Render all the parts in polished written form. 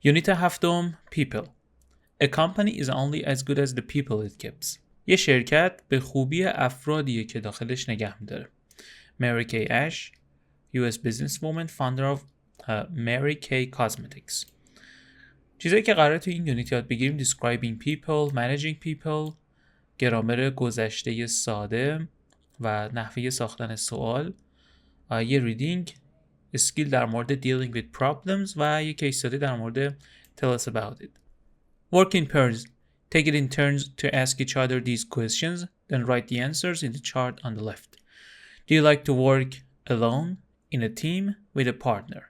یونیت هفتم people. A company is only as good as the people it keeps. یه شرکت به خوبی افرادیه که داخلش نگه می‌داره. Mary Kay Ash, US businesswoman, founder of Mary Kay Cosmetics. چیزایی که قراره تو این یونیت یاد بگیریم describing people, managing people, گرامر گذشته ساده و نحوه ساختن سوال، یه ریدینگ، اسکیل در مورد dealing with problems و یه کیس استادی در مورد tell us about it. Work in pairs. Take it in turns to ask each other these questions, then write the answers in the chart on the left. Do you like to work alone, in a team, with a partner?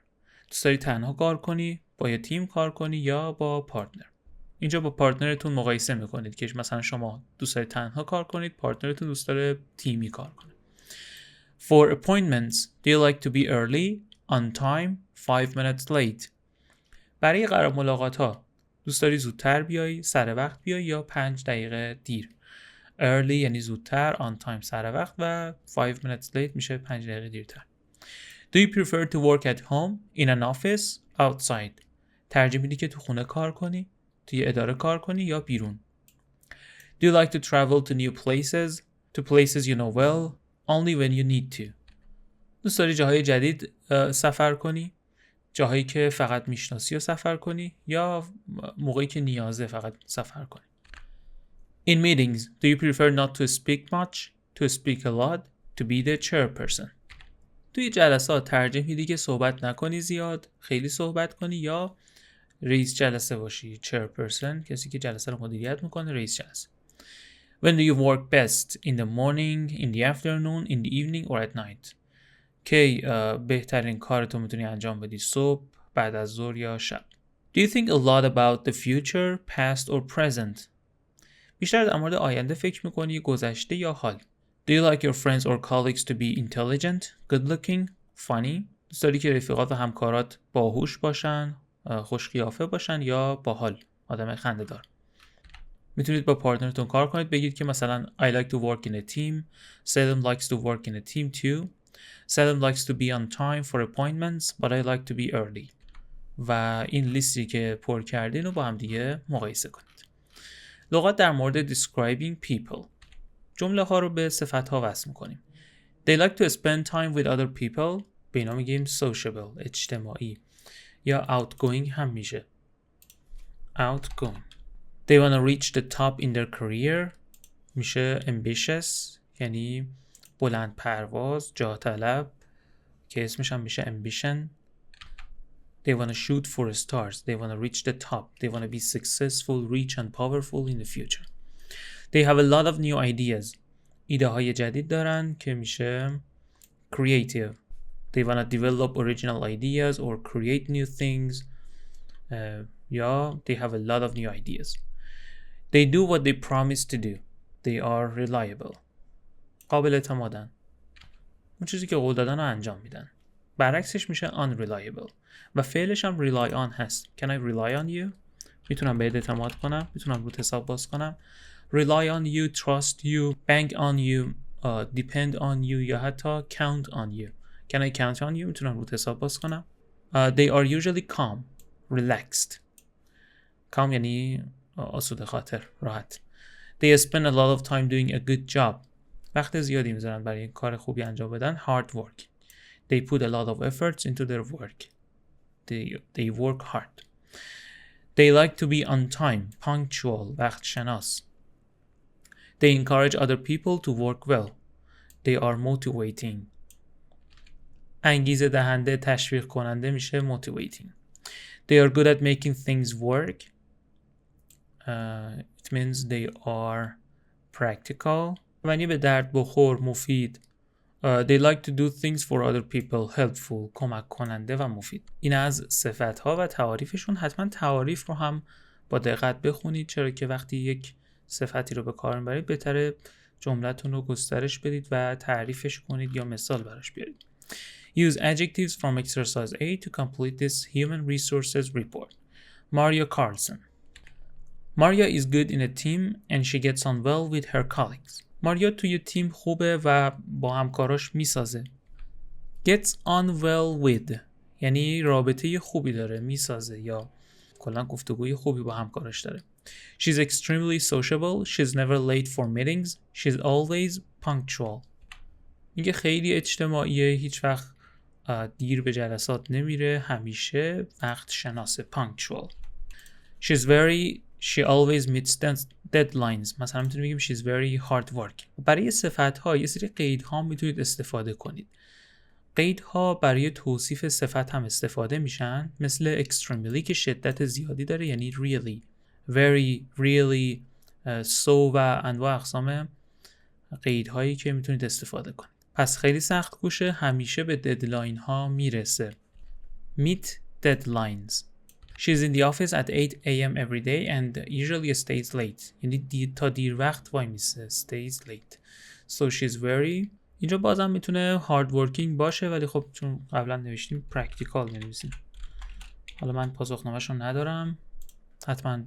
دوست داری تنها کار کنی، با یه تیم کار کنی یا با پارتنر؟ اینجا با پارتنرتون مقایسه میکنید که مثلا شما دوست دارید تنها کار کنید، پارتنرتون دوست داره تیمی کار کنه. For appointments, do you like to be early, on time, 5 minutes late? برای قرار ملاقات ها دوست داری زودتر بیای، سر وقت بیای یا 5 دقیقه دیر. Early یعنی زودتر، on time سر وقت و 5 minutes late میشه 5 دقیقه دیرتر. Do you prefer to work at home, in an office, outside? ترجیح میدی که تو خونه کار کنی، توی اداره کار کنی یا بیرون؟ Do you like to travel to new places, to places you know well, only when you need to? دوست داری جاهای جدید سفر کنی، جاهایی که فقط میشناسی و سفر کنی یا موقعی که نیازه فقط سفر کنی؟ In meetings, do you prefer not to speak much, to speak a lot, to be the chairperson? توی جلسات ترجیح میدی که صحبت نکنی زیاد، خیلی صحبت کنی یا رئیس جلسه باشی، chairperson، کسی که جلسه رو مدیریت میکنه، رئیس جلسه. When do you work best? In the morning, in the afternoon, in the evening or at night? کی بهترین کارتو میتونی انجام بدی؟ صبح، بعد از ظهر یا شب؟ Do you think a lot about the future, past or present? بیشتر در مورد آینده فکر میکنی، گذشته یا حال؟ Do you like your friends or colleagues to be intelligent, good looking, funny? دوست داری که رفیقات و همکارات باهوش باشن، خوش قیافه باشن یا باحال، آدم خنده‌دار؟ میتونید با پارتنرتون کار کنید، بگید که مثلا I like to work in a team, Selim likes to work in a team too. Selim likes to be on time for appointments, but I like to be early. و این لیستی که پر کردین رو با هم دیگه مقایسه کنید. لغات در مورد describing people. جمله ها رو به صفت ها وصل میکنیم. They like to spend time with other people. به اینا میگیم sociable، اجتماعی. یا outgoing هم میشه. outgoing. They want to reach the top in their career. میشه ambitious، یعنی بلند پرواز، جاه طلب که اسمش هم میشه ambition. They want to shoot for stars. They want to reach the top. They want to be successful, rich and powerful in the future. They have a lot of new ideas. ایده های جدید دارن که میشه creative. They want to develop original ideas or create new things. یا they have a lot of new ideas. They do what they promise to do. They are reliable. قابل اعتمادن. اون چیزی که قول دادن رو انجام میدن. برعکسش میشه unreliable. و فعلش هم rely on هست. Can I rely on you? میتونم بهت اعتماد کنم. میتونم روت حساب باز کنم. Rely on you, trust you, bank on you, depend on you یا حتی count on you. Can I count on you? میتونم روت حساب باز کنم. They are usually calm, relaxed. calm یعنی آسوده خاطر، راحت. They spend a lot of time doing a good job. وقت زیادی میذارن برای کار خوبی انجام بدن. hard work. They put a lot of efforts into their work. They work hard. They like to be on time, punctual, وقت شناس. They encourage other people to work well. They are motivating. انگیزه دهنده، تشویق کننده میشه motivating. They are good at making things work. It means they are practical. معنی به درد بخور، مفید. They like to do things for other people, helpful, کمک کننده و مفید. این از صفت‌ها و تعاریفشون. حتما تعاریف رو هم با دقت بخونید، چرا که وقتی یک صفتی رو به کار میبرید بهتره جملتون رو گسترش بدید و تعریفش کنید یا مثال براش بیارید. Use adjectives from exercise A to complete this human resources report. Maria Carlson. Maria is good in a team and she gets on well with her colleagues. ماریا توی تیم خوبه و با همکاراش میسازه. Gets on well with یعنی رابطه خوبی داره، میسازه یا کلا گفتگوی خوبی با همکاراش داره. She's extremely sociable. She's never late for meetings. She's always punctual. میگه خیلی اجتماعیه، هیچ وقت دیر به جلسات نمیره، همیشه وقت شناسه. punctual. She always meets deadlines. مثلا میتونیم بگیم she's very hard working. برای صفت‌ها یه سری قیدها میتونید استفاده کنید. قیدها برای توصیف صفت هم استفاده میشن، مثل extremely که شدت زیادی داره، یعنی really، very، really، so و انواع اقسام قیدهایی که میتونید استفاده کنید. پس خیلی سخت کوشه، همیشه به ددلاین ها میرسه. meet deadlines. She's in the office at 8 a.m. every day and usually stays late. یعنی تا دیر وقت وای میسه. stays late. So she's very. اینجا بازم میتونه hard working باشه، ولی خب چون قبلا نوشتیم practical می‌نویسیم. حالا من پاسخنامه‌شو ندارم. حتما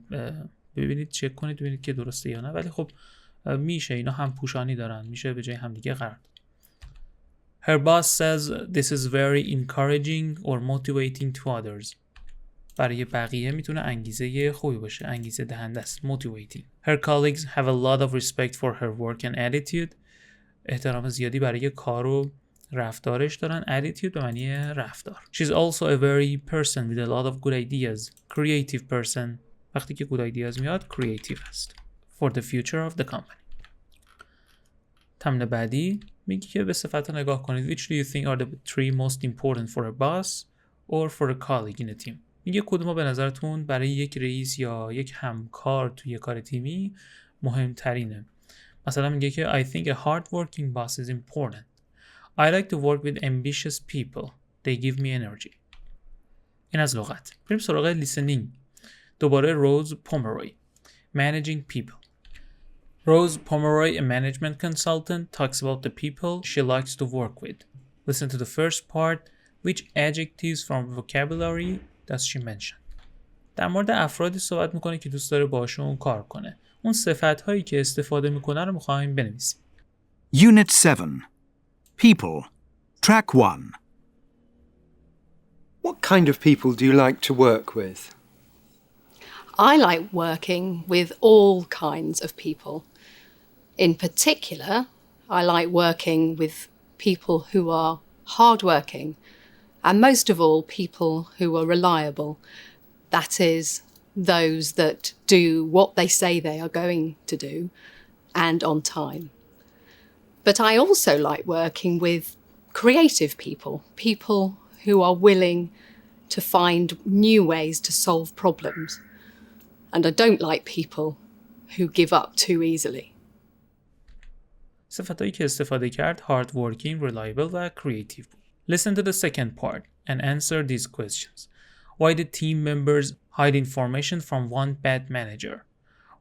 ببینید، چک کنید ببینید که درسته یا نه، ولی خب میشه اینا هم پوشانی دارن، میشه به جای هم دیگه قرار داد. Her boss says this is very encouraging or motivating to others. برای بقیه میتونه انگیزه خوبی باشه، انگیزه دهنده است. motivating. Her colleagues have a lot of respect for her work and attitude. احترام زیادی برای کار و رفتارش دارن. attitude به معنی رفتار. She's also a very person with a lot of good ideas. creative person. وقتی که good ideas میاد creative هست. for the future of the company. تمرین بعدی میگه که به صفت نگاه کنید. Which do you think are the three most important for a boss or for a colleague in a team؟ میگه کدوم به نظرتون برای یک رئیس یا یک همکار توی کار تیمی مهمترینه؟ مثلا میگه که I think a hard-working boss is important. I like to work with ambitious people. They give me energy. این از لغت. بریم سراغ listening. دوباره روز پومروی. Managing people. Rose Pomeroy, a management consultant, talks about the people she likes to work with. Listen to the first part. Which adjectives from vocabulary does she mention? در مورد افرادی صحبت میکنه که دوست داره باشون کار کنه. اون صفت‌هایی که استفاده میکنه رو میخوایم بنویسیم. Unit 7. People. Track 1. What kind of people do you like to work with? I like working with all kinds of people. In particular, I like working with people who are hardworking, and most of all, people who are reliable. That is, those that do what they say they are going to do, and on time. But I also like working with creative people, people who are willing to find new ways to solve problems. And I don't like people who give up too easily. صفتایی که استفاده کرد hard working, reliable و creative بود. Listen to the second part and answer these questions. Why did team members hide information from one bad manager?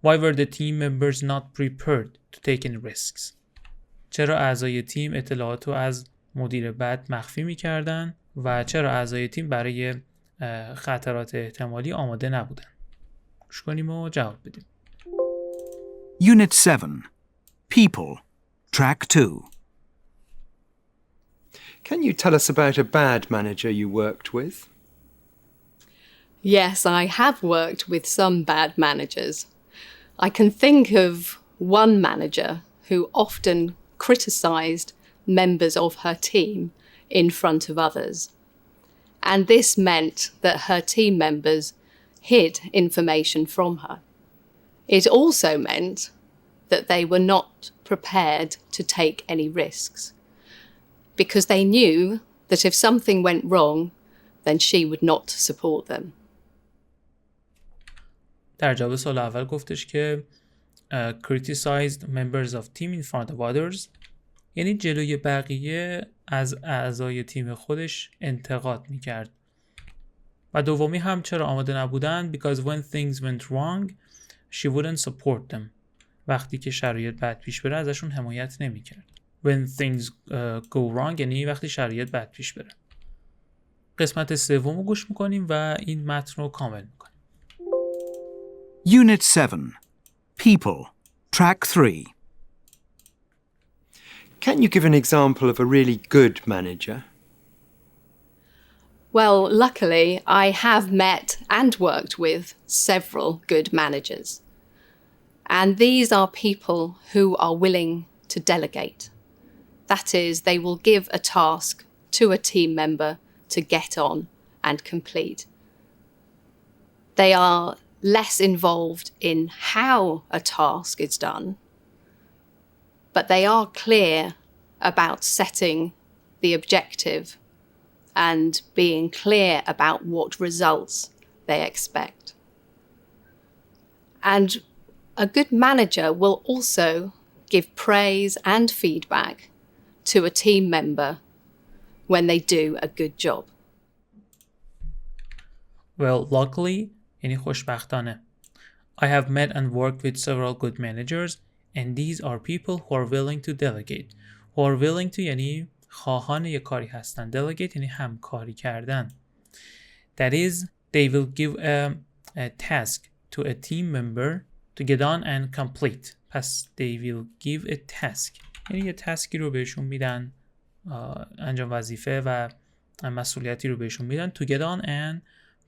Why were the team members not prepared to take any risks? چرا اعضای تیم اطلاعاتو از مدیر بد مخفی می‌کردن و چرا اعضای تیم برای خطرات احتمالی آماده نبودن؟ گوش کنیم و جواب بدیم. Unit 7. People. Track 2. Can you tell us about a bad manager you worked with? Yes, I have worked with some bad managers. I can think of one manager who often criticised members of her team in front of others. And this meant that her team members hid information from her. It also meant that they were not prepared to take any risks, because they knew that if something went wrong, then she would not support them. در جواب سوال اول گفتش که criticized members of team in front of others، یعنی جلوی بقیه از اعضای تیم خودش انتقاد میکرد. و دومی هم چرا آماده نبودن؟ Because when things went wrong, she wouldn't support them. وقتی که شرایط بد پیش بره ازشون حمایت نمیکرد. When things go wrong یعنی وقتی شرایط بد پیش بره. قسمت سوم رو گوش میکنیم و این متن رو کامل میکنیم. Unit 7. People. Track 3. Can you give an example of a really good manager? Well, luckily, I have met and worked with several good managers. And these are people who are willing to delegate. That is, they will give a task to a team member to get on and complete. They are less involved in how a task is done, but they are clear about setting the objective and being clear about what results they expect. And a good manager will also give praise and feedback to a team member when they do a good job. Well, luckily, یعنی خوشبختانه. I have met and worked with several good managers and these are people who are willing to delegate. Who are willing to یعنی خواهان یک کاری هستن. Delegate یعنی همکاری کردن. That is, they will give a task to a team member to get on and complete. پس they will give a task. یعنی یه تاسکی رو بهشون میدن، انجام وظیفه و مسئولیتی رو بهشون میدن to get on and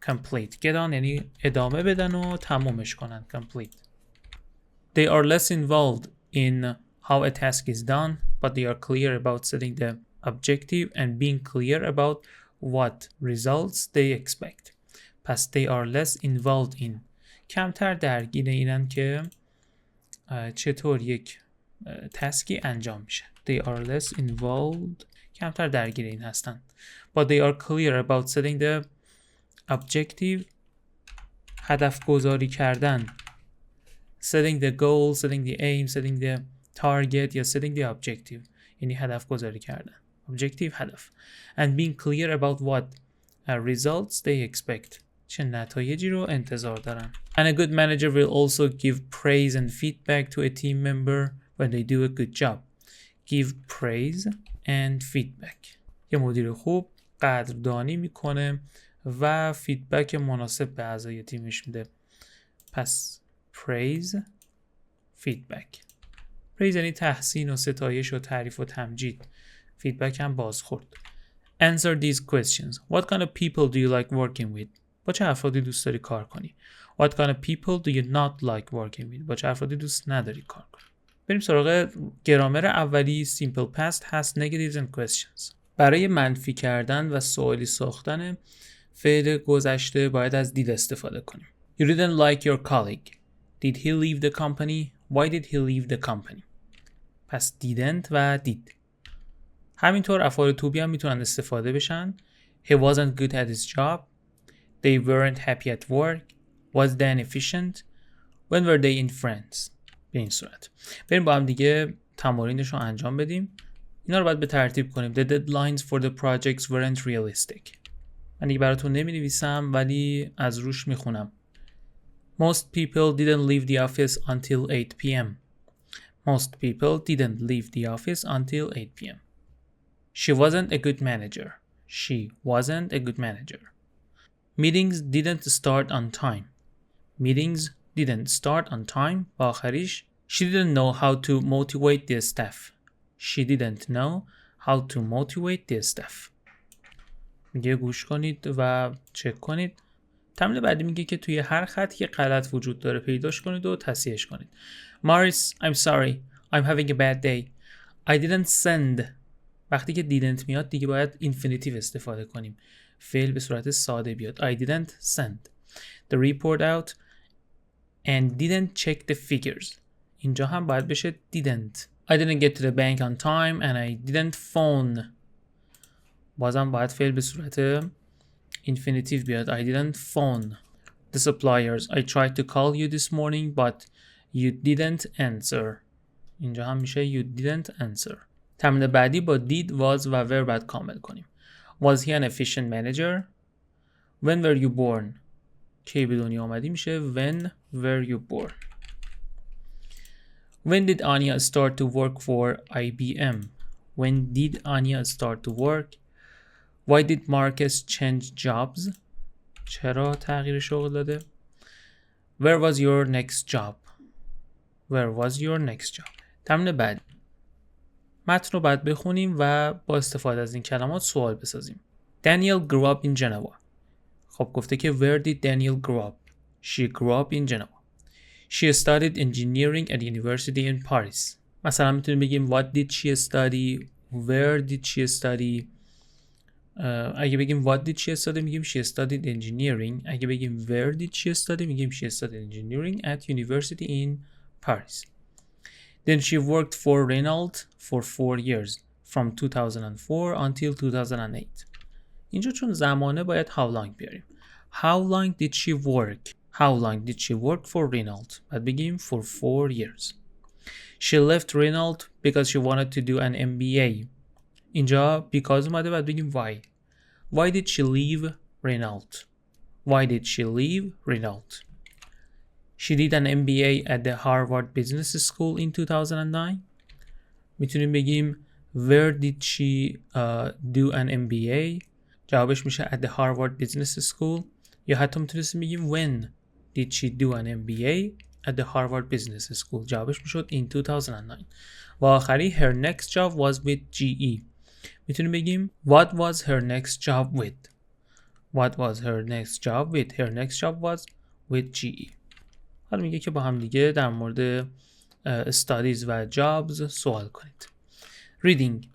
complete. Get on یعنی ادامه بدن و تمومش کنن. Complete. They are less involved in how a task is done, but they are clear about setting the objective and being clear about what results they expect. پس they are less involved in. کمتر درگیر اینن که چطور یک تاسکی انجام میشه. They are less involved. کمتر درگیر این هستن. But they are clear about setting the objective. هدف گذاری کردن. Setting the goal, setting the aim, setting the target یا setting the objective. یعنی هدف گذاری کردن. Objective هدف. And being clear about what results they expect. چه نتایجی رو انتظار دارن. And a good manager will also give praise and feedback to a team member when they do a good job. Give praise and feedback. یه مدیر خوب قدردانی میکنه و فیدبک مناسب به اعضای تیمش میده. پس praise, feedback. praise یعنی تحسین و ستایش و تعریف و تمجید. فیدبک هم بازخورد. Answer these questions. What kind of people do you like working with? با چه افرادی دوست داری کار کنی؟ What kind of people do you not like working with? با چه افرادی دوست نداری کار کنی؟ بریم سراغ گرامر اولی. Simple past هست negatives and questions. برای منفی کردن و سوالی ساختن فعل گذشته باید از did استفاده کنیم. You didn't like your colleague. Did he leave the company? Why did he leave the company? پس didn't و did. همینطور افعال to be هم میتونن استفاده بشن. He wasn't good at his job. They weren't happy at work. Was Dan efficient? When were they in France? به این صورت. بریم با هم دیگه تمارینش رو انجام بدیم. اینا رو باید به ترتیب کنیم. The deadlines for the projects weren't realistic. من دیگه براتون نمی نویسم ولی از روش میخونم. Most people didn't leave the office until 8 p.m. Most people didn't leave the office until 8 p.m. She wasn't a good manager. She wasn't a good manager. Meetings didn't start on time. Meetings didn't start on time. با آخریش She didn't know how to motivate the staff. She didn't know how to motivate the staff. میگه گوش کنید و چک کنید. تمرین بعدی میگه که توی هر خط یه غلط وجود داره پیداش کنید و تصحیحش کنید. Morris, I'm sorry. I'm having a bad day. I didn't send. وقتی که didn't میاد دیگه باید infinitive استفاده کنیم. فعل به صورت ساده بیاد. I didn't send the report out and didn't check the figures. اینجا هم باید بشه didn't. I didn't get to the bank on time and I didn't phone. بازم باید فعل به صورت infinitive بیاد. I didn't phone the suppliers. I tried to call you this morning but you didn't answer. اینجا هم میشه you didn't answer. تمرین بعدی با did, was و were باید کامل کنیم. Was he an efficient manager? When were you born? کی به دنیا آمدی میشه when were you born. When did Anya start to work for IBM? When did Anya start to work? Why did Marcus change jobs? چرا تغییر شغل داده؟ Where was your next job? Where was your next job? تمرین بعد. متن رو باید بخونیم و با استفاده از این کلمات سوال بسازیم. Daniel grew up in Genoa. خب گفته که where did Daniel grow up? She grew up in Genoa. She studied engineering at university in Paris. مثلا میتونیم بگیم what did she study? Where did she study? اگه بگیم what did she study میگیم she studied engineering. اگه بگیم where did she study میگیم she studied engineering at university in Paris. Then she worked for Renault for 4 years from 2004 until 2008. اینجا چون زمانه باید how long بیاریم. How long did she work? How long did she work for Renault? بعد بگیم for 4 years. She left Renault because she wanted to do an MBA. اینجا because اومده بعد بگیم why. Why did she leave Renault? Why did she leave Renault? She did an MBA at the Harvard Business School in 2009. میتونیم بگیم where did she do an MBA? جوابش میشه at the Harvard Business School. یا حتی میتونستیم بگیم when did she do an MBA at the Harvard Business School. جوابش میشد in 2009. و آخری her next job was with GE. میتونیم بگیم what was her next job with. What was her next job with? Her next job was with GE. حالا میگه که با هم دیگه در مورد studies و jobs سوال کنید. Reading.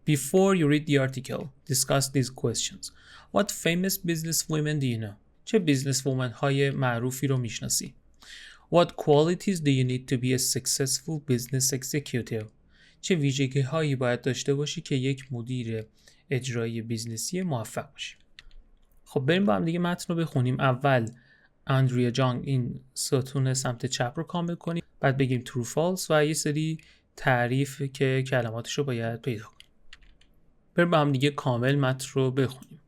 Before you read the article, discuss these questions. What famous business women do you know? چه business women های معروفی رو میشناسی؟ What qualities do you need to be a successful business executive? چه ویژگی هایی باید داشته باشی که یک مدیر اجرایی بیزنسی موفق باشی؟ خب بریم با هم دیگه متن رو بخونیم. اول اندریا جانگ این ستون سمت چپ رو کامل کنیم، بعد بگیم true false و یه سری تعریف که کلماتش رو باید پیدا کنیم. بریم با هم دیگه کامل متن رو بخونیم.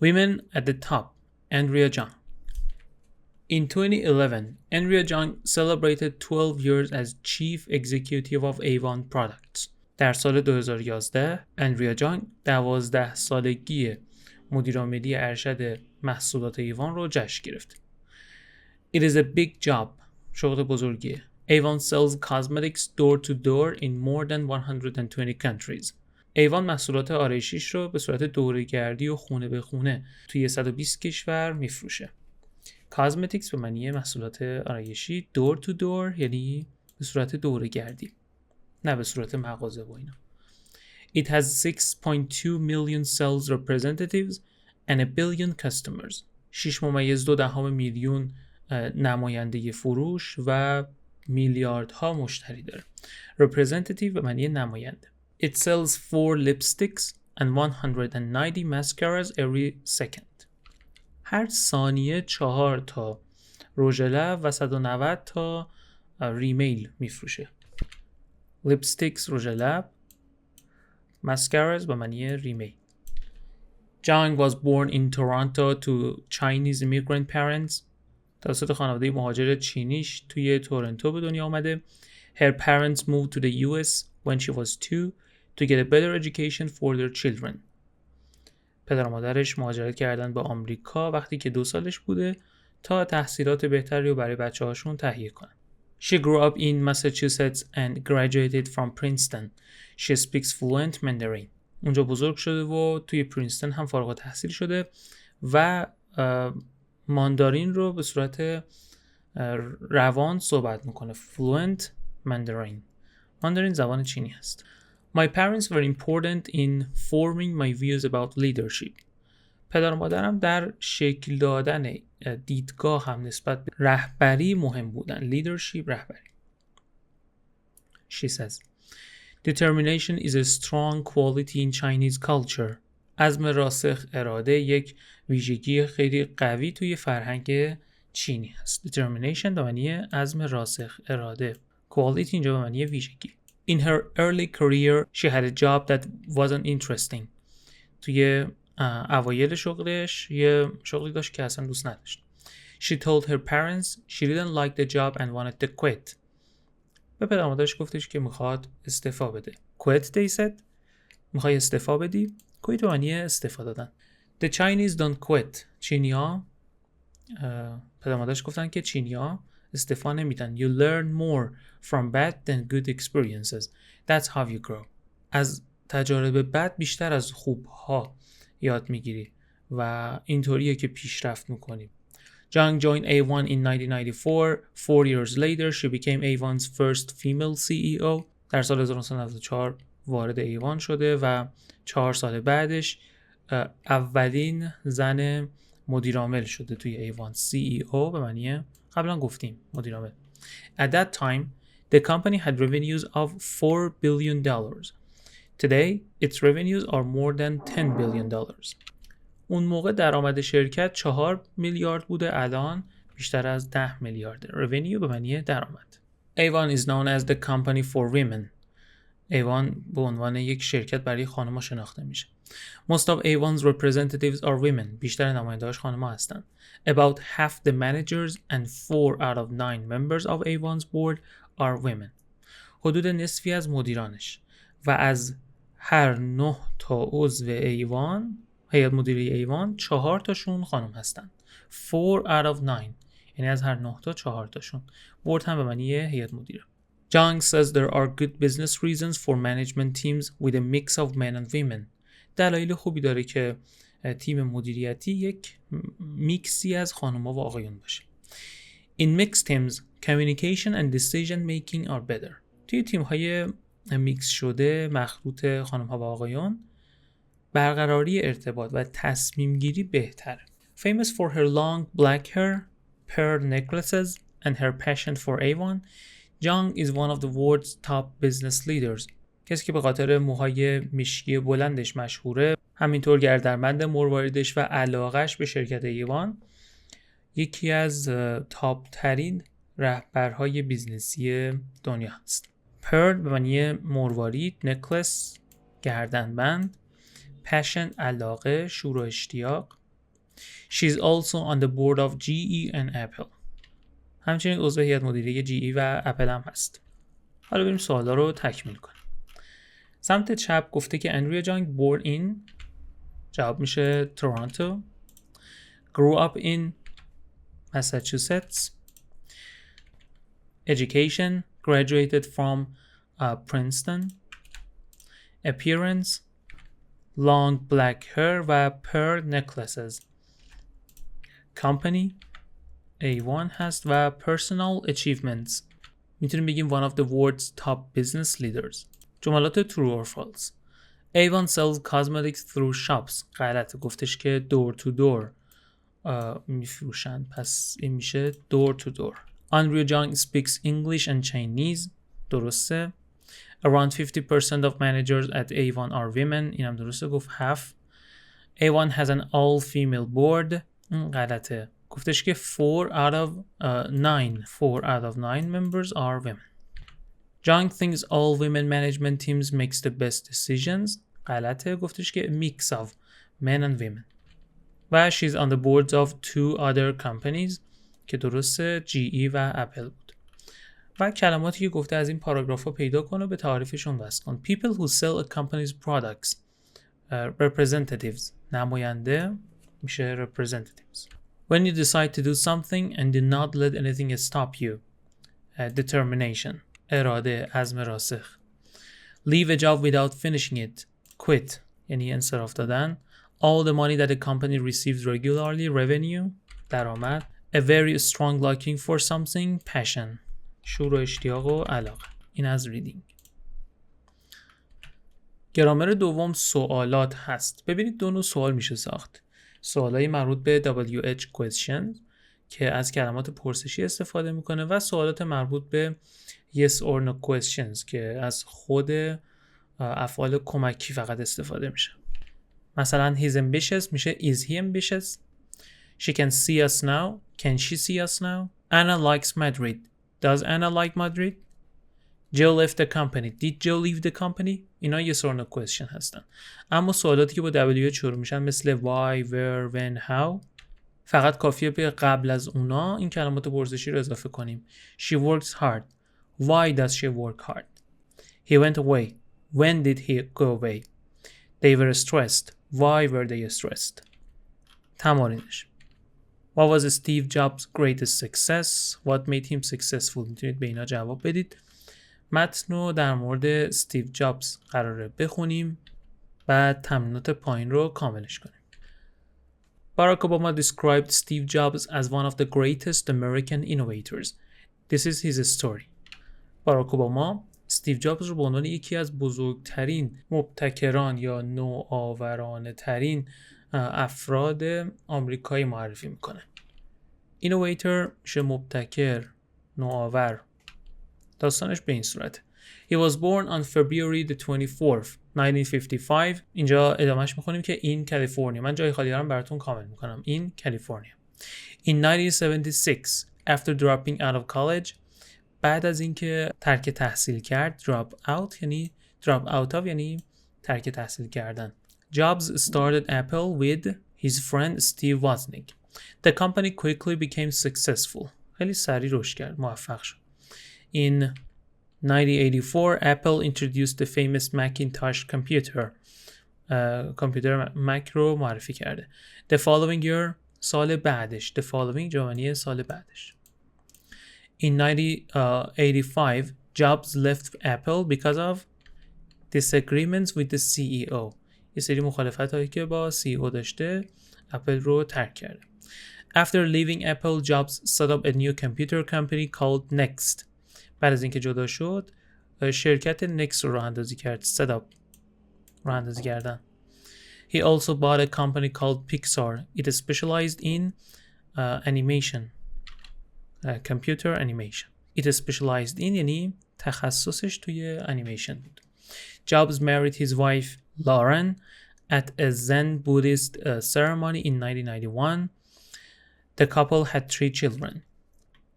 Women at the top. Andrea Jung. In 2011, Andrea Jung celebrated 12 years as chief executive of Avon Products. در سال 2011 اندریا جانگ 12 سالگی مدیرعاملی ارشد محصولات ایوان رو جشن گرفت. It is a big job. شغل بزرگیه. Avon sells cosmetics door to door in more than 120 countries. ایوان محصولات آرایشیش رو به صورت دوره‌گردی و خونه به خونه توی 120 کشور میفروشه. Cosmetics به معنی محصولات آرایشی، door to door یعنی به صورت دوره‌گردی، نه به صورت مغازه و اینا. It has 6.2 million sales representatives and a billion customers. 6.2 میلیون نماینده فروش و میلیاردها مشتری داره. Representative به معنی نماینده. It sells 4 lipsticks and 190 mascaras every second. هر ثانیه 4 تا رژ لب و 190 تا ریمیل میفروشه. Lipsticks رژ لب، mascaras به معنی ریمیل. Jung was born in Toronto to Chinese immigrant parents. توسط خانواده مهاجر چینیش توی تورنتو به دنیا آمده. Her parents moved to the US when she was 2 to get a better education for their children. پدر و مادرش مهاجرت کردن به آمریکا وقتی که 2 سالش بوده تا تحصیلات بهتری رو برای بچه‌هاشون تهیه کنن. She grew up in Massachusetts and graduated from Princeton. She speaks fluent Mandarin. اونجا بزرگ شده و توی پرینستون هم فارغ التحصیل شده و ماندارین رو به صورت روان صحبت میکنه. Fluent Mandarin. ماندارین زبان چینی هست. My parents were important in forming my views about leadership. پدر و مادرم در شکل دادن دیدگاه هم نسبت به رهبری مهم بودن. Leadership رهبری. She says, Determination is a strong quality in Chinese culture. عزم راسخ اراده یک ویژگی خیلی قوی توی فرهنگ چینی هست. Determination به معنی عزم راسخ اراده. Quality اینجا به معنی ویژگی. In her early career, she had a job that wasn't interesting. توی اوایل شغلش یه شغلی داشت که اصلا دوست نداشت. She told her parents she didn't like the job and wanted to quit. به پدر و مادرش گفتش که میخواد استعفا بده. Quit, they said. میخوای استعفا بدی؟ quit به معنی استعفا دادن. The Chinese don't quit. چینی‌ها پدر و مادرش گفتن که چینی‌ها استعفا نمیدن. You learn more from bad than good experiences. That's how you grow. از تجارب بد بیشتر از خوبها یاد میگیری و اینطوریه که پیشرفت میکنیم. Jung joined A1 in 1994. 4 years later, she became A1's first female CEO. در سال 1994 وارد A1 شده و 4 سال بعدش اولین زن مدیرعامل شده توی A1. CEO به معنی قبلا گفتیم مدیرعامل. At that time, the company had revenues of $4 billion. Today, its revenues are more than $10 billion. اون موقع درآمد شرکت 4 میلیارد بوده، الان بیشتر از 10 میلیارده. Revenue به معنی درآمد. A1 is known as the company for women. A1 به عنوان یک شرکت برای خانم‌ها شناخته میشه. Most of A1's representatives are women. بیشتر نماینده‌هاش خانم‌ها هستن. About half the managers and 4 out of 9 members of A1's board are women. حدود نصفی از مدیرانش و از هر 9 تا عضو A1 هیئت مدیره A1 4 تاشون خانم هستن. 4 out of 9 یعنی از هر 9 تا 4 تاشون. بورد هم به معنی هیئت مدیره. Jung says there are good business reasons for management teams with a mix of men and women. دلایل خوبی داره که تیم مدیریتی یک میکسی از خانم‌ها و آقایون باشه. In mixed teams, communication and decision making are better. توی تیم‌های میکس شده مخلوط خانم‌ها و آقایون برقراری ارتباط و تصمیم گیری بهتره. Famous for her long black hair, pearl necklaces and her passion for A1, Jung is one of the world's top business leaders. کسی که به خاطر موهای مشکی بلندش مشهوره، همینطور گردنبند مرواریدش و علاقش به شرکت A1 یکی از تاپ ترین رهبرهای بیزنسی دنیا است. pearl به معنی مروارید، necklace گردنبند، passion علاقه، شور و اشتیاق. She's also on the board of GE and Apple. همچنین عضو هیئت مدیره GE و اپل هم هست. حالا بریم سوالا رو تکمیل کنیم. سمت چپ گفته که اندریا جانگ born in، جواب میشه تورنتو. grew up in Massachusetts. Education, graduated from Princeton. Appearance, long black hair و pearl necklaces. Company A1 هست و personal achievements میتونیم بگیم one of the world's top business leaders. جملات true or false. A1 sells cosmetics through shops. غلطه، گفتش که door to door میفروشن، پس این میشه door to door. Andrea Jung speaks English and Chinese. درسته. Around 50% of managers at A1 are women. اینم درسته، گفت half. A1 has an all-female board. غلطه، گفتش که 4 out of 9 members are women. Jung thinks all women management teams makes the best decisions. غلطه، گفتش که mix of men and women. و she's on the boards of 2 other companies که درسته GE و اپل بود. و کلماتی که گفته از این پاراگراف ها پیدا کن و به تعریفشون وصل کن. People who sell a company's products. Representatives نماینده میشه representatives. When you decide to do something and do not let anything stop you. Determination اراده، عزم راسخ. Leave a job without finishing it. Quit یعنی انصراف دادن. All the money that a company receives regularly. Revenue درآمد. A very strong liking for something. Passion شور و اشتیاق و علاقه. این از ریدینگ. گرامر دوم سوالات هست. ببینید دو نوع سوال میشه ساخت. سوالای مربوط به WH questions که از کلمات پرسشی استفاده میکنه و سوالات مربوط به yes or no questions که از خود افعال کمکی فقط استفاده میشه. مثلا he's ambitious میشه is he ambitious. She can see us now. Can she see us now? Anna likes Madrid. Does Anna like Madrid? Joe left the company. Did Joe leave the company? اینا yes or no question هستن. اما سوالاتی که با W شروع میشن مثل why, where, when, how فقط کافیه به قبل از اونا این کلمات پرسشی رو اضافه کنیم. She works hard. Why does she work hard? He went away. When did he go away? They were stressed. Why were they stressed? تمارینش. What was Steve Jobs' greatest success? What made him successful? میتونید به اینا جواب بدید متن رو در مورد استیو جابز قراره بخونیم بعد تمرینات پایین رو کاملش کنیم. Barack Obama described Steve Jobs as one of the greatest American innovators. This is his story. باراک اوباما استیو جابز رو به عنوان یکی از بزرگترین مبتکران یا نوآورانه ترین افراد آمریکایی معرفی میکنه. Innovator میشه مبتکر، نوآور. داستانش به این صورته. He was born on February the 24th, 1955. اینجا ادامهش میخونیم که این کالیفرنیا. من جای خالی دارم براتون کامل میکنم. این کالیفرنیا. In 1976, after dropping out of college, بعد از اینکه ترک تحصیل کرد، drop out یعنی ترک تحصیل کردن. Jobs started Apple with his friend Steve Wozniak. The company quickly became successful. خیلی سریع رشد کرد، موفق شد. In 1984, Apple introduced the famous Macintosh computer. کامپیوتر مک رو معرفی کرده. The following year, سال بعدش. The following جوانی سال بعدش. In 1985, Jobs left Apple because of disagreements with the CEO. یه سری مخالفت هایی که با CEO داشته اپل رو ترک کرده. After leaving Apple, Jobs set up a new computer company called Next. بعد از اینکه جدا شد شرکت نکست رو راه اندازی کرد. set up راه اندازی کردن. He also bought a company called Pixar. It specialized in animation. Computer animation. It specialized in یعنی تخصصش توی انیمیشن بود. Jobs married his wife Lauren at a Zen Buddhist ceremony in 1991. The couple had 3 children.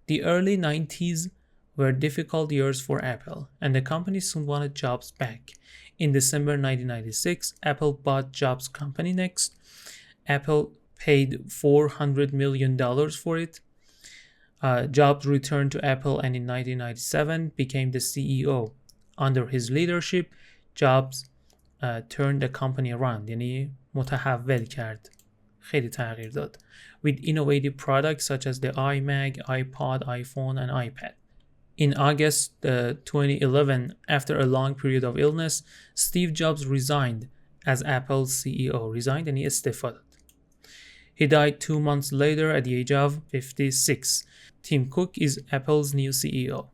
The early 90s were difficult years for Apple, and the company soon wanted Jobs back. In December 1996, Apple bought Jobs' company Next. Apple paid $400 million for it. Jobs returned to Apple and in 1997 became the CEO. Under his leadership, Jobs turned the company around. یعنی متحول کرد. خیلی تغییر داد. With innovative products such as the iMac, iPod, iPhone, and iPad. In August 2011, after a long period of illness, Steve Jobs resigned as Apple's CEO. Resigned یعنی استعفا داد. He died 2 months later at the age of 56. Tim Cook is Apple's new CEO.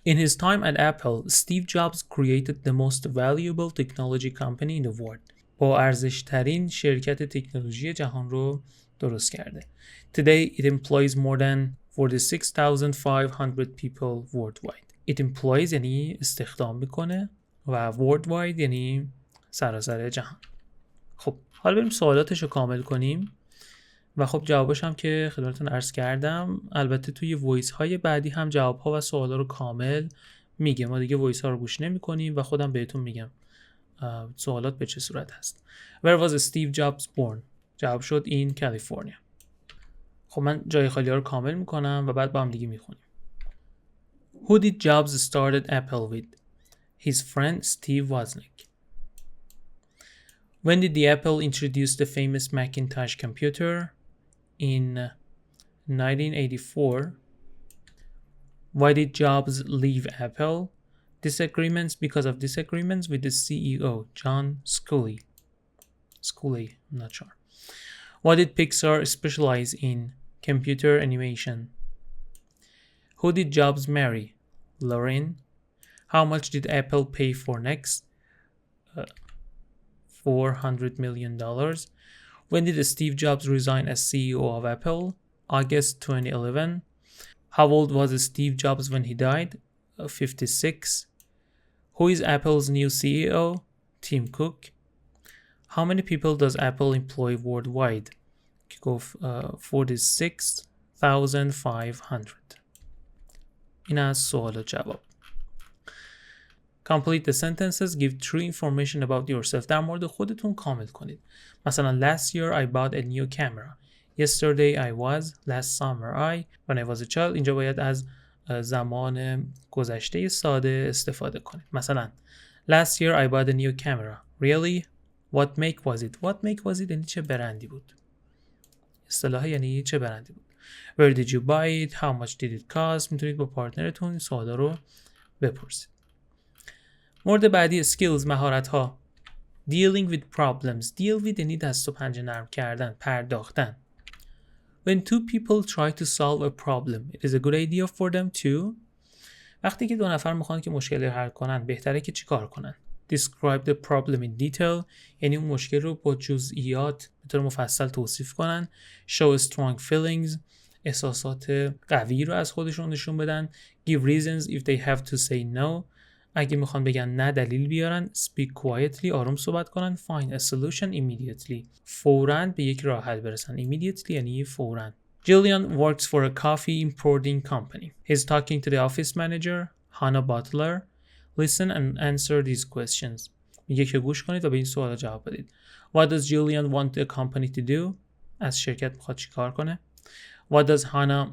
In his time at Apple, Steve Jobs created the most valuable technology company in the world. با ارزش‌ترین شرکت تکنولوژی جهان رو درست کرده. Today, it employs more than 46,500 people worldwide. It employs یعنی استخدام میکنه و worldwide یعنی سراسر جهان. خب حالا بریم سوالاتش رو کامل کنیم و خب جوابش هم که خدمتتون عرض کردم. البته توی وایس های بعدی هم جواب ها و سوالا رو کامل میگه. ما دیگه وایس ها رو گوش نمی کنیم و خودم بهتون میگم سوالات به چه صورت هست. Where was Steve Jobs born? جواب شد in California. خب من جای خالی ها رو کامل میکنم و بعد با هم دیگه میخونیم. Who did Jobs started Apple with? His friend Steve Wozniak. When did the Apple introduce the famous Macintosh computer? In 1984. Why did Jobs leave Apple? Because of disagreements with the CEO, John Sculley. I'm not sure. What did Pixar specialize in? Computer animation. Who did Jobs marry? Lauren. How much did Apple pay for Next? $400 million. When did Steve Jobs resign as CEO of Apple? August 2011. How old was Steve Jobs when he died? 56. Who is Apple's new CEO? Tim Cook. How many people does Apple employ worldwide? 46,500. این از سوال و جواب. Complete the sentences. Give true information about yourself. در مورد خودتون کامل کنید. مثلا last year I bought a new camera. Yesterday I was. Last summer I. When I was a child. اینجا باید از زمان گذشته ساده استفاده کنید. مثلا last year I bought a new camera. Really? What make was it? What make was it یعنی چه برندی بود. اصطلاح یعنی چه برندی بود. Where did you buy it? How much did it cost? میتونید با پارتنرتون این سوالا رو بپرسید. مورد بعدی skills مهارت ها. dealing with problems. deal with یعنی دست و پنجه نرم کردن، پرداختن. when two people try to solve a problem it is a good idea for them to. وقتی که دو نفر میخوان که مشکلی رو حل کنن بهتره که چیکار کنن؟ describe the problem in detail یعنی اون مشکل رو با جزئیات به طور مفصل توصیف کنن. show strong feelings احساسات قوی رو از خودشون نشون بدن. give reasons if they have to say no اگه میخوان بگن نه دلیل بیارن. speak quietly آروم صحبت کنن. find a solution immediately فوراً به یک راه حل برسن. immediately یعنی فوراً. Julian works for a coffee importing company. He's talking to the office manager, Hannah Butler. Listen and answer these questions. میگه که گوش کنید و به این سوالا جواب بدید. What does Julian want the company to do? از شرکت میخواد چیکار کنه؟ What does Hannah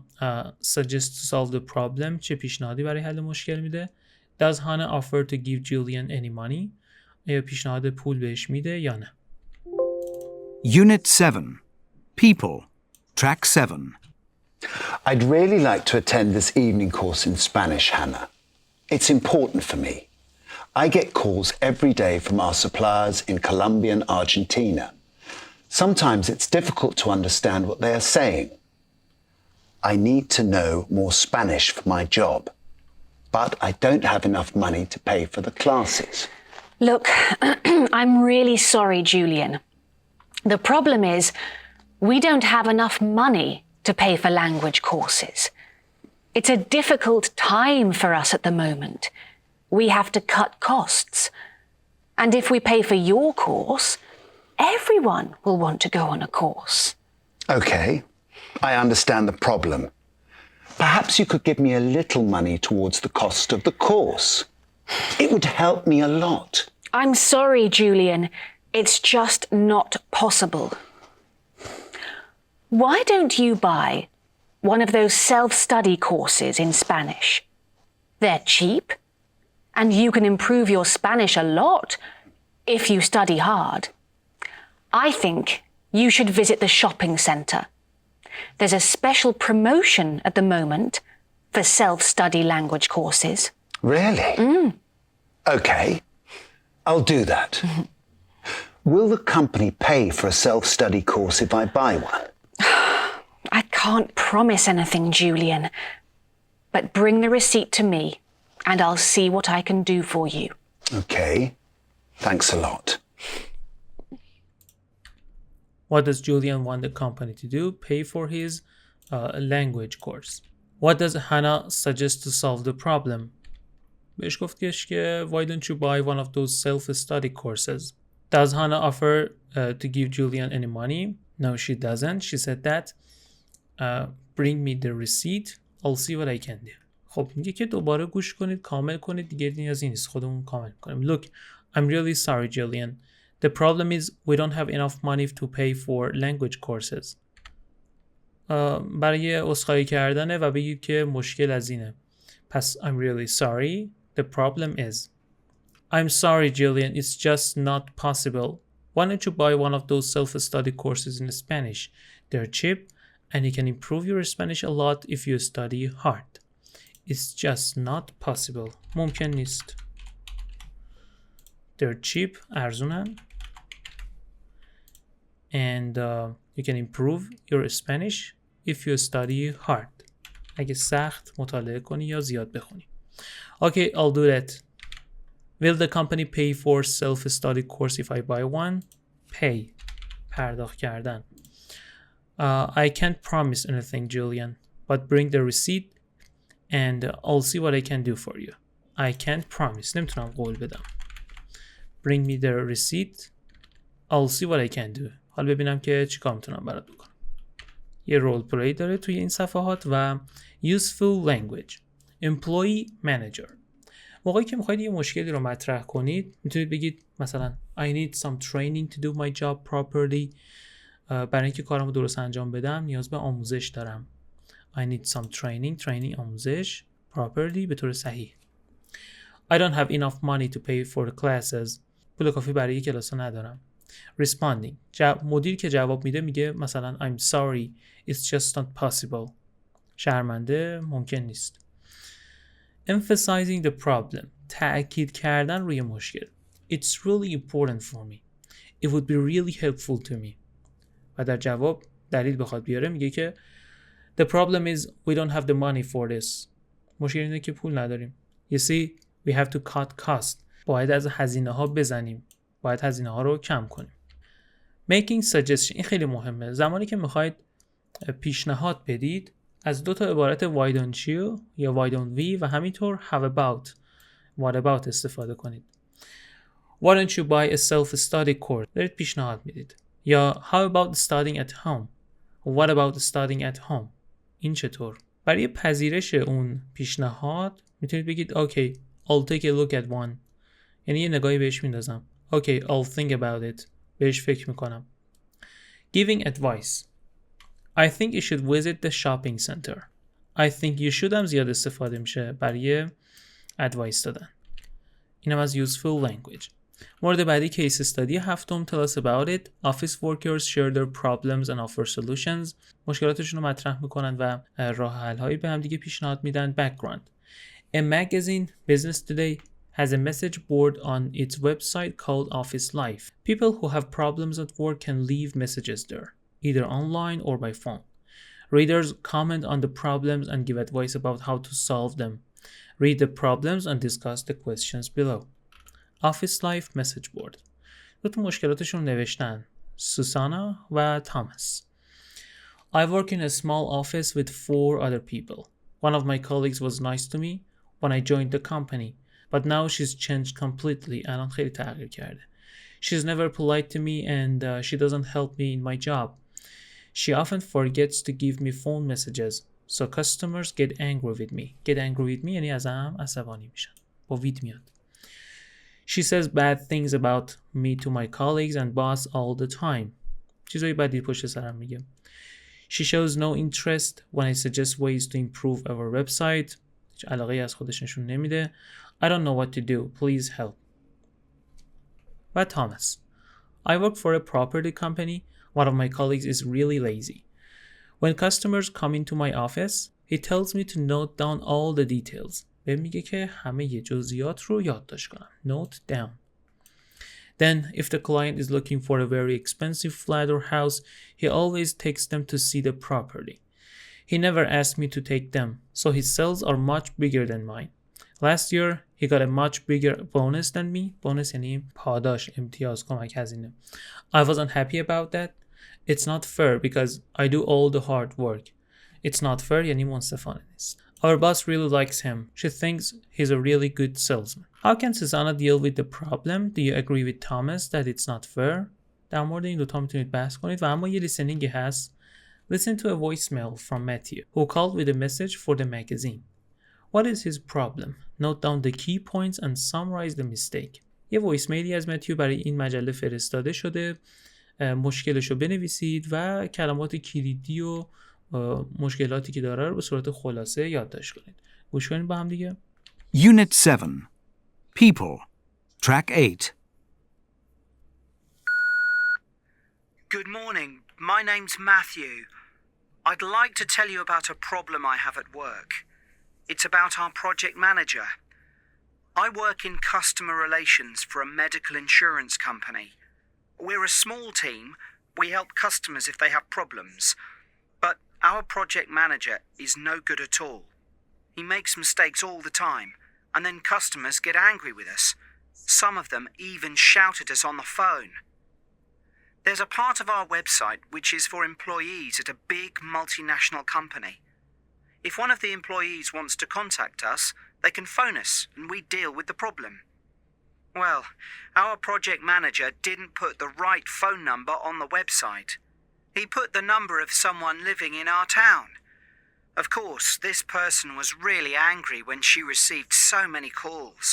suggest to solve the problem? چه پیشنهادی برای حل مشکل میده؟ Does Hannah offer to give Julian any money? آیا پیشنهاد پول بهش میده یا نه؟ Unit 7. People. Track 7. I'd really like to attend this evening course in Spanish, Hannah. It's important for me. I get calls every day from our suppliers in Colombia and Argentina. Sometimes it's difficult to understand what they are saying. I need to know more Spanish for my job, but I don't have enough money to pay for the classes. Look, I'm really sorry, Julian. The problem is, we don't have enough money to pay for language courses. It's a difficult time for us at the moment. We have to cut costs. And if we pay for your course, everyone will want to go on a course. Okay, I understand the problem. Perhaps you could give me a little money towards the cost of the course. It would help me a lot. I'm sorry, Julian. It's just not possible. Why don't you buy one of those self-study courses in Spanish? They're cheap, and you can improve your Spanish a lot if you study hard. I think you should visit the shopping centre. There's a special promotion at the moment for self-study language courses. Really? Okay, I'll do that. Will the company pay for a self-study course if I buy one? I can't promise anything, Julian, but bring the receipt to me and I'll see what I can do for you. Okay, thanks a lot. What does Julian want the company to do? Pay for his language course. What does Hannah suggest to solve the problem? بهش گفتش که why don't you buy one of those self-study courses? Does Hannah offer to give Julian any money? No, she doesn't. She said that bring me the receipt. I'll see what I can do. خب میگه که دوباره گوش کنید، کامل کنید، دیگه نیازی نیست خودمون کامل کنیم. Look, I'm really sorry, Julian. The problem is we don't have enough money to pay for language courses. برای عذرخواهی کردنه و بگید که مشکل از اینه. پس I'm really sorry. The problem is I'm sorry, Julian. It's just not possible. Why don't you buy one of those self-study courses in Spanish? They're cheap and you can improve your Spanish a lot if you study hard. It's just not possible. ممکن نیست. They're cheap. ارزونن. And you can improve your Spanish if you study hard. اگه سخت مطالعه کنی یا زیاد بخونی. Okay, I'll do that. Will the company pay for self-study course if I buy one? Pay. پرداخت کردن. I can't promise anything, Julian, but bring the receipt and I'll see what I can do for you. I can't promise. نمیتونم قول بدم. Bring me the receipt. I'll see what I can do. حالا ببینم که چیکار میتونم برات بکنم. یه رول پلی داره توی این صفحات و useful language. Employee manager. موقعی که میخواید یه مشکلی رو مطرح کنید میتونید بگید مثلا I need some training to do my job properly. برای اینکه کارمو درست انجام بدم نیاز به آموزش دارم. I need some training آموزش properly به طور صحیح. I don't have enough money to pay for the classes. پول کافی برای کلاس ندارم. Responding. مدیر که جواب میده میگه مثلا I'm sorry, it's just not possible. شرمنده، ممکن نیست. Emphasizing the problem. تأکید کردن روی مشکل. It's really important for me. It would be really helpful to me. و در جواب دلیل بخواد بیاره میگه که The problem is we don't have the money for this. مشکل اینه که پول نداریم. You see, we have to cut cost. باید از هزینه ها بزنیم. باید هزینه ها رو کم کنیم. Making suggestion این خیلی مهمه. زمانی که میخواید پیشنهاد بدید از دو تا عبارت why don't you یا why don't we و همینطور how about what about استفاده کنید. Why don't you buy a self-study course؟ دارید پیشنهاد میدید. یا how about studying at home؟ What about studying at home؟ این چطور؟ برای پذیرش اون پیشنهاد میتونید بگید okay, I'll take a look at one. یعنی یه نگاهی بهش میندازم. Okay, I'll think about it. بهش فکر میکنم. Giving advice. I think you should visit the shopping center. I think you should هم زیاد استفاده میشه برای advice دادن. اینم از useful language. مورد بعدی case study هفتم tell us about it. Office workers share their problems and offer solutions. مشکلاتشون رو مطرح میکنن و راه حل هایی به هم دیگه پیشنهاد میدن. Background. A magazine, Business Today, has a message board on its website called Office Life. People who have problems at work can leave messages there, either online or by phone. Readers comment on the problems and give advice about how to solve them. Read the problems and discuss the questions below. Office Life message board. دو تا مشکلاتشون نوشتن. سوسانا و تاماس. I work in a small office with 4 other people. One of my colleagues was nice to me when I joined the company, but now she's changed completely. الان خیلی تغییر کرده. She's never polite to me and she doesn't help me in my job. She often forgets to give me phone messages, so customers get angry with me. Get angry with me یعنی ازم عصبانی میشن. با وید میاد. She says bad things about me to my colleagues and boss all the time. چیزای بدی پشت سرم میگه. She shows no interest when I suggest ways to improve our website. هیچ علاقه از خودش نشون نمیده. I don't know what to do. Please help. و Thomas. I work for a property company. One of my colleagues is really lazy. When customers come into my office, he tells me to note down all the details. به میگه که همه جزئیات رو یادداشت کنم. Note down. Then, if the client is looking for a very expensive flat or house, he always takes them to see the property. He never asked me to take them, so his sales are much bigger than mine. Last year, he got a much bigger bonus than me. Bonus یعنی پاداش، امتیاز، کمک هزینه. I wasn't happy about that. It's not fair because I do all the hard work. It's not fair یعنی منصفانه نیست. Our boss really likes him. She thinks he's a really good salesman. How can Susanna deal with the problem? Do you agree with Thomas that it's not fair? در مورد این دوتا میتونید بحث کنید و اما یه listening هست. Listen to a voicemail from Matthew, who called with a message for the magazine. What is his problem? Note down the key points and summarize the mistake. یه voicemaili از متیو برای این مجله فرستاده شده. مشکلشو بنویسید و کلمات کلیدی و مشکلاتی که داره رو به صورت خلاصه یادداشت کنید. گوش کنید با هم دیگه. Unit 7. People. Track 8. Good morning. My name's Matthew. I'd like to tell you about a problem I have at work. It's about our project manager. I work in customer relations for a medical insurance company. We're a small team. We help customers if they have problems. But our project manager is no good at all. He makes mistakes all the time, and then customers get angry with us. Some of them even shout at us on the phone. There's a part of our website which is for employees at a big multinational company. If one of the employees wants to contact us, they can phone us and we deal with the problem. Well, our project manager didn't put the right phone number on the website. He put the number of someone living in our town. Of course, this person was really angry when she received so many calls.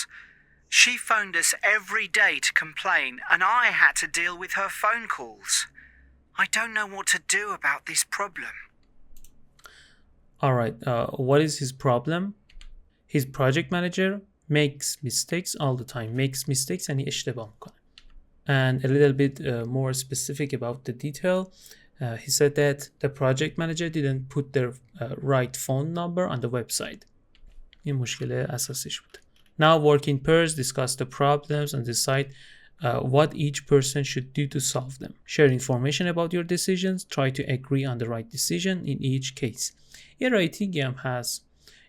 She phoned us every day to complain, and I had to deal with her phone calls. I don't know what to do about this problem. Alright, what is his problem? His project manager makes mistakes all the time. Makes mistakes یعنی اشتباه میکنه. And a little bit more specific about the detail. He said that the project manager didn't put the right phone number on the website. این مشکل اساسیش بود. Now work in pairs, discuss the problems and decide what each person should do to solve them. Share information about your decisions. Try to agree on the right decision in each case. یه رایتینگی هم هست.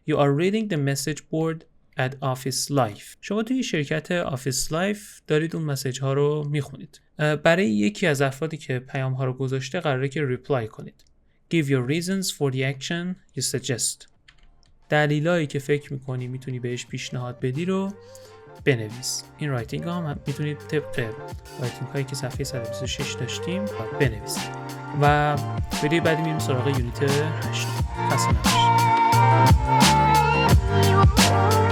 You are reading the message board at Office Life. شما توی شرکت Office Life دارید اون مسیج ها رو میخونید. برای یکی از افرادی که پیام ها رو گذاشته قراره که ریپلای کنید. Give your reasons for the action you suggest. دلایلی که فکر میکنی میتونی بهش پیشنهاد بدی رو بنویس. این رایتینگ ها هم میتونید طبق رایتینگ هایی که صفحه 126 داشتیم بنویسید. و ویدیو بعدی میریم سراغ یونیت 8. خسته نباشید.